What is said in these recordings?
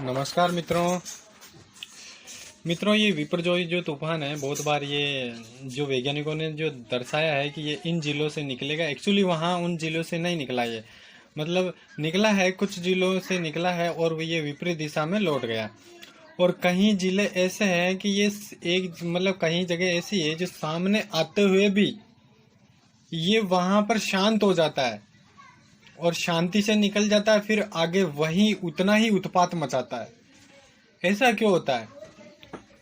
नमस्कार मित्रों ये विपरजोई जो तूफान है, बहुत बार ये जो वैज्ञानिकों ने जो दर्शाया है कि ये इन जिलों से निकलेगा। एक्चुअली वहाँ उन जिलों से नहीं निकला, ये मतलब निकला है, कुछ जिलों से निकला है और ये विपरीत दिशा में लौट गया। और कहीं जिले ऐसे हैं कि ये एक मतलब कहीं जगह ऐसी है जो सामने आते हुए भी ये वहां पर शांत हो जाता है और शांति से निकल जाता है, फिर आगे वही उतना ही उत्पात मचाता है। ऐसा क्यों होता है?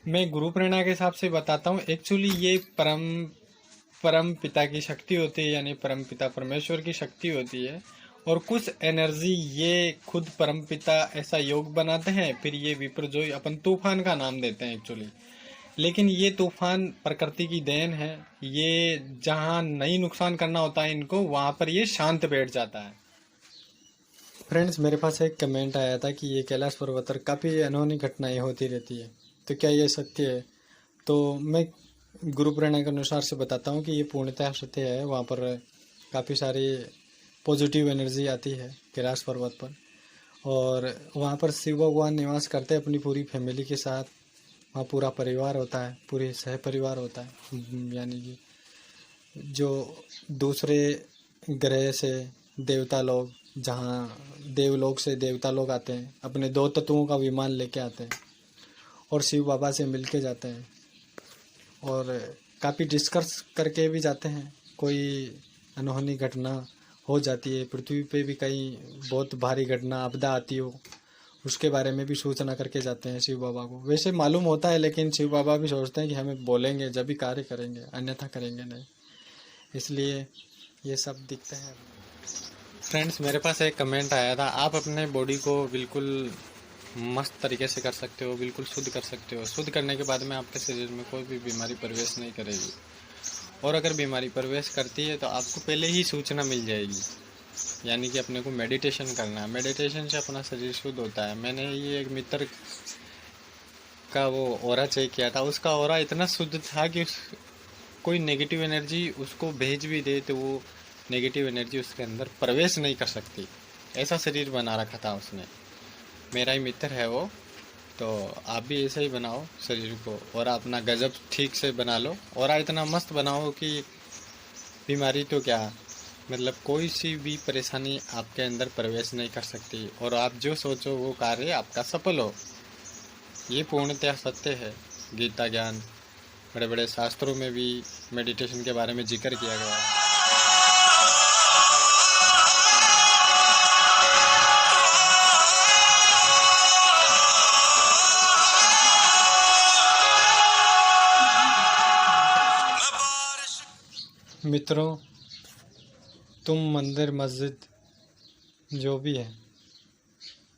मैं गुरु प्रेरणा के हिसाब से बताता हूँ। एक्चुअली ये परम पिता की शक्ति होती है, यानी परम पिता परमेश्वर की शक्ति होती है। और कुछ एनर्जी ये खुद परम पिता ऐसा योग बनाते हैं, फिर ये विपरजोई अपन तूफान का नाम देते हैं एक्चुअली। लेकिन ये तूफान प्रकृति की देन है। ये जहाँ नहीं नुकसान करना होता है इनको, वहां पर ये शांत बैठ जाता है। फ्रेंड्स, मेरे पास एक कमेंट आया था कि ये कैलाश पर्वत पर काफ़ी अनहोनी घटनाएं होती रहती है, तो क्या ये सत्य है? तो मैं गुरु प्रेरणा के अनुसार से बताता हूँ कि ये पूर्णतः सत्य है। वहाँ पर काफ़ी सारी पॉजिटिव एनर्जी आती है कैलाश पर्वत पर, और वहाँ पर शिव भगवान निवास करते हैं अपनी पूरी फैमिली के साथ। वहाँ पूरा परिवार होता है, पूरे सह परिवार होता है, यानी कि जो दूसरे ग्रह से देवता लोग, जहाँ देवलोक से देवता लोग आते हैं, अपने दो तत्वों का विमान लेके आते हैं और शिव बाबा से मिल के जाते हैं, और काफ़ी डिस्कस करके भी जाते हैं। कोई अनहोनी घटना हो जाती है पृथ्वी पे भी, कहीं बहुत भारी घटना आपदा आती हो, उसके बारे में भी सूचना करके जाते हैं शिव बाबा को। वैसे मालूम होता है, लेकिन शिव बाबा भी सोचते हैं कि हमें बोलेंगे जब भी कार्य करेंगे, अन्यथा करेंगे नहीं, इसलिए ये सब दिखते हैं। फ्रेंड्स, मेरे पास एक कमेंट आया था, आप अपने बॉडी को बिल्कुल मस्त तरीके से कर सकते हो, बिल्कुल शुद्ध कर सकते हो। शुद्ध करने के बाद में आपके शरीर में कोई भी बीमारी प्रवेश नहीं करेगी, और अगर बीमारी प्रवेश करती है तो आपको पहले ही सूचना मिल जाएगी। यानी कि अपने को मेडिटेशन करना है, मेडिटेशन से अपना शरीर शुद्ध होता है। मैंने ये एक मित्र का वो ऑरा चेक किया था, उसका ऑरा इतना शुद्ध था कि कोई नेगेटिव एनर्जी उसको भेज भी दे तो वो नेगेटिव एनर्जी उसके अंदर प्रवेश नहीं कर सकती। ऐसा शरीर बना रखा था उसने। मेरा ही मित्र है वो। तो आप भी ऐसे ही बनाओ शरीर को, और अपना गजब ठीक से बना लो, और इतना मस्त बनाओ कि बीमारी तो क्या, मतलब कोई सी भी परेशानी आपके अंदर प्रवेश नहीं कर सकती, और आप जो सोचो वो कार्य आपका सफल हो। ये पूर्णतः सत्य है। गीता ज्ञान, बड़े बड़े शास्त्रों में भी मेडिटेशन के बारे में जिक्र किया गया है। मित्रों, तुम मंदिर मस्जिद जो भी है,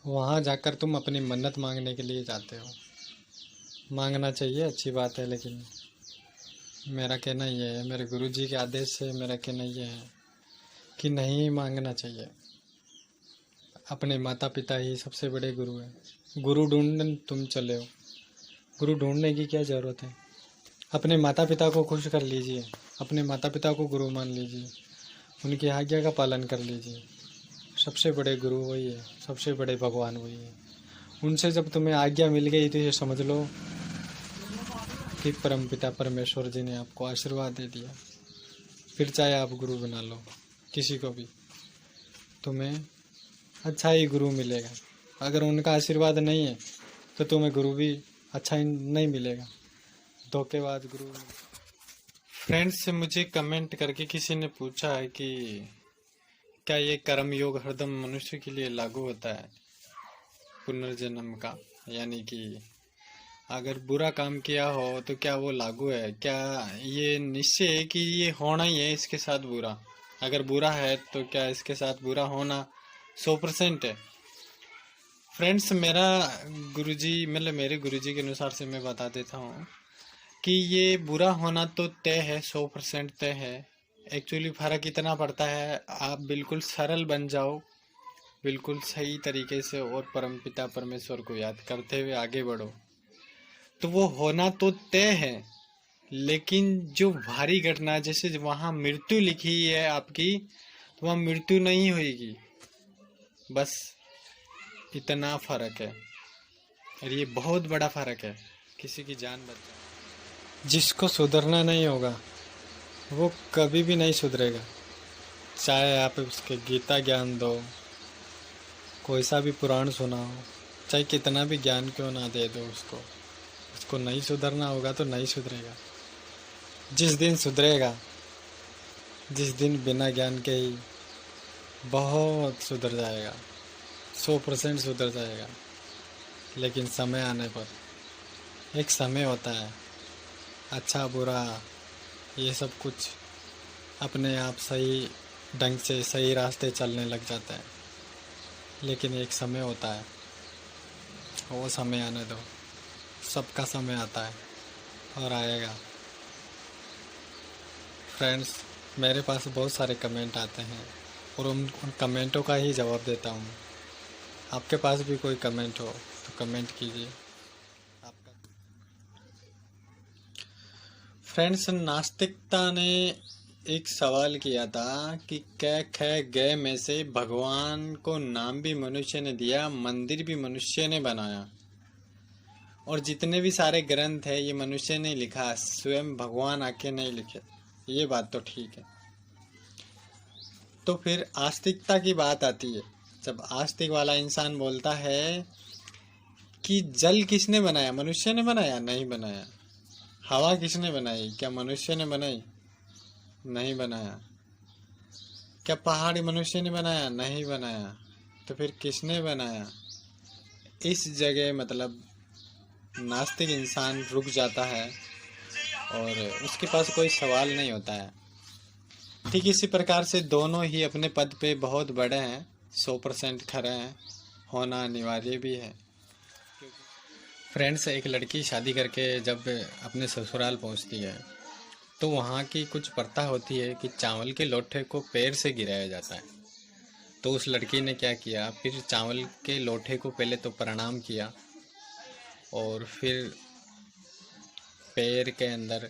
वहाँ जाकर तुम अपनी मन्नत मांगने के लिए जाते हो। मांगना चाहिए, अच्छी बात है, लेकिन मेरा कहना ये है, मेरे गुरुजी के आदेश से मेरा कहना ये है कि नहीं मांगना चाहिए। अपने माता पिता ही सबसे बड़े गुरु हैं। गुरु ढूंढने तुम चले हो, गुरु ढूंढने की क्या ज़रूरत है? अपने माता पिता को खुश कर लीजिए, अपने माता पिता को गुरु मान लीजिए, उनकी आज्ञा का पालन कर लीजिए। सबसे बड़े गुरु वही है, सबसे बड़े भगवान वही है। उनसे जब तुम्हें आज्ञा मिल गई तो ये समझ लो कि परम पिता परमेश्वर जी ने आपको आशीर्वाद दे दिया। फिर चाहे आप गुरु बना लो किसी को भी, तुम्हें अच्छा ही गुरु मिलेगा। अगर उनका आशीर्वाद नहीं है तो तुम्हें गुरु भी अच्छा ही नहीं मिलेगा, धोखेबाज गुरु। फ्रेंड्स, से मुझे कमेंट करके किसी ने पूछा है कि क्या ये कर्म योग हरदम मनुष्य के लिए लागू होता है पुनर्जन्म का, यानी कि अगर बुरा काम किया हो तो क्या वो लागू है? क्या ये निश्चय है कि ये होना ही है इसके साथ बुरा? अगर बुरा है तो क्या इसके साथ बुरा होना 100% है? फ्रेंड्स, मेरा गुरुजी, मतलब मेरे गुरुजी के अनुसार से मैं बता देता हूँ कि ये बुरा होना तो तय है, 100% तय है। एक्चुअली फ़र्क इतना पड़ता है, आप बिल्कुल सरल बन जाओ, बिल्कुल सही तरीके से, और परमपिता परमेश्वर को याद करते हुए आगे बढ़ो, तो वो होना तो तय है। लेकिन जो भारी घटना, जैसे वहाँ मृत्यु लिखी है आपकी, तो वहाँ मृत्यु नहीं होगी, बस इतना फ़र्क है। और ये बहुत बड़ा फर्क है, किसी की जान बचा। जिसको सुधरना नहीं होगा वो कभी भी नहीं सुधरेगा, चाहे आप उसके गीता ज्ञान दो, कोई सा भी पुराण सुनाओ, चाहे कितना भी ज्ञान क्यों ना दे दो उसको, उसको नहीं सुधरना होगा तो नहीं सुधरेगा। जिस दिन सुधरेगा, जिस दिन बिना ज्ञान के ही बहुत सुधर जाएगा, 100% सुधर जाएगा। लेकिन समय आने पर, एक समय होता है, अच्छा बुरा ये सब कुछ अपने आप सही ढंग से सही रास्ते चलने लग जाता है। लेकिन एक समय होता है, वो समय आने दो, सबका समय आता है और आएगा। फ्रेंड्स, मेरे पास बहुत सारे कमेंट आते हैं और उन कमेंटों का ही जवाब देता हूँ। आपके पास भी कोई कमेंट हो तो कमेंट कीजिए। आपका फ्रेंड्स, नास्तिकता ने एक सवाल किया था कि कै ख ग में से भगवान को नाम भी मनुष्य ने दिया, मंदिर भी मनुष्य ने बनाया, और जितने भी सारे ग्रंथ है ये मनुष्य ने लिखा, स्वयं भगवान आके नहीं लिखे। ये बात तो ठीक है। तो फिर आस्तिकता की बात आती है, जब आस्तिक वाला इंसान बोलता है कि जल किसने बनाया, मनुष्य ने बनाया? नहीं बनाया। हवा किसने बनाई? क्या मनुष्य ने बनाई? नहीं बनाया। क्या पहाड़ मनुष्य ने बनाया? नहीं बनाया। तो फिर किसने बनाया? इस जगह मतलब नास्तिक इंसान रुक जाता है और उसके पास कोई सवाल नहीं होता है। ठीक इसी प्रकार से दोनों ही अपने पद पे बहुत बड़े हैं, 100% खरे हैं, होना अनिवार्य भी है। फ्रेंड्स, एक लड़की शादी करके जब अपने ससुराल पहुंचती है तो वहाँ की कुछ प्रथा होती है कि चावल के लोटे को पैर से गिराया जाता है। तो उस लड़की ने क्या किया, फिर चावल के लोटे को पहले तो प्रणाम किया और फिर पैर के अंदर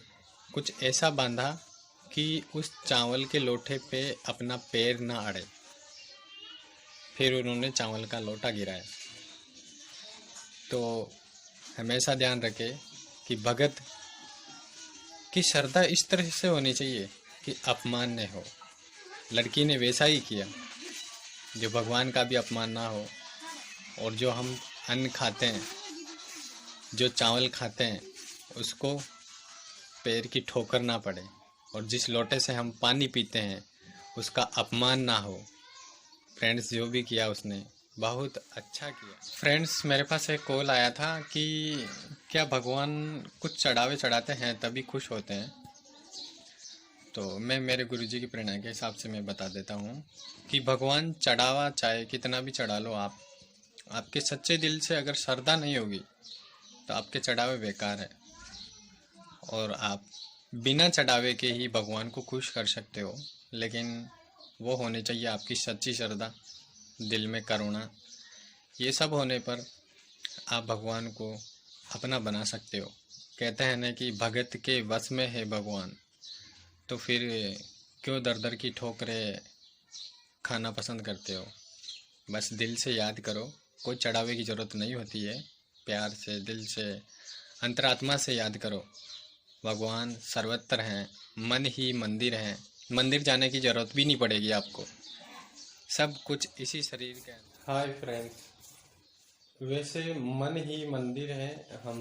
कुछ ऐसा बांधा कि उस चावल के लोटे पे अपना पैर ना अड़े। फिर उन्होंने चावल का लोटा गिराया। तो हमेशा ध्यान रखें कि भगत की श्रद्धा इस तरह से होनी चाहिए कि अपमान न हो। लड़की ने वैसा ही किया, जो भगवान का भी अपमान ना हो, और जो हम अन्न खाते हैं, जो चावल खाते हैं, उसको पैर की ठोकर ना पड़े, और जिस लोटे से हम पानी पीते हैं उसका अपमान ना हो। फ्रेंड्स, जो भी किया उसने बहुत अच्छा किया। फ्रेंड्स, मेरे पास एक कॉल आया था कि क्या भगवान कुछ चढ़ावे चढ़ाते हैं तभी खुश होते हैं? तो मैं मेरे गुरुजी की प्रेरणा के हिसाब से मैं बता देता हूँ कि भगवान चढ़ावा चाहे कितना भी चढ़ा लो, आपके सच्चे दिल से अगर श्रद्धा नहीं होगी तो आपके चढ़ावे बेकार है। और आप बिना चढ़ावे के ही भगवान को खुश कर सकते हो, लेकिन वो होनी चाहिए आपकी सच्ची श्रद्धा, दिल में करुणा। ये सब होने पर आप भगवान को अपना बना सकते हो। कहते हैं ना कि भगत के वश में है भगवान। तो फिर क्यों दर दर की ठोकरें खाना पसंद करते हो? बस दिल से याद करो, कोई चढ़ावे की ज़रूरत नहीं होती है। प्यार से, दिल से, अंतरात्मा से याद करो, भगवान सर्वत्र हैं, मन ही मंदिर है। मंदिर जाने की ज़रूरत भी नहीं पड़ेगी आपको, सब कुछ इसी शरीर के अंदर। हाय फ्रेंड्स, वैसे मन ही मंदिर है। हम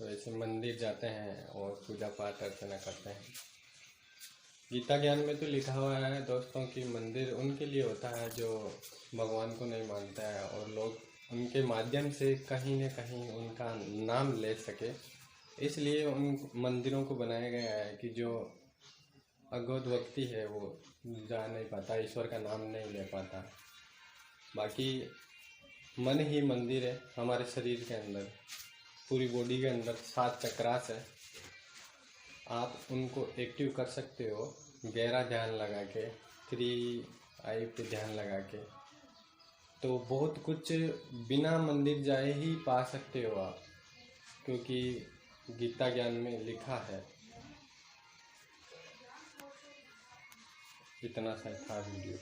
वैसे मंदिर जाते हैं और पूजा पाठ अर्चना करते हैं। गीता ज्ञान में तो लिखा हुआ है दोस्तों कि मंदिर उनके लिए होता है जो भगवान को नहीं मानता है, और लोग उनके माध्यम से कहीं न कहीं उनका नाम ले सके, इसलिए उन मंदिरों को बनाया गया है कि जो अगोध व्यक्ति है वो जा नहीं पाता, ईश्वर का नाम नहीं ले पाता। बाकी मन ही मंदिर है हमारे शरीर के अंदर, पूरी बॉडी के अंदर 7 चक्रास है। आप उनको एक्टिव कर सकते हो गहरा ध्यान लगा के, 3 आई पे ध्यान लगा के। तो बहुत कुछ बिना मंदिर जाए ही पा सकते हो आप, क्योंकि गीता ज्ञान में लिखा है। इतना सा था वीडियो।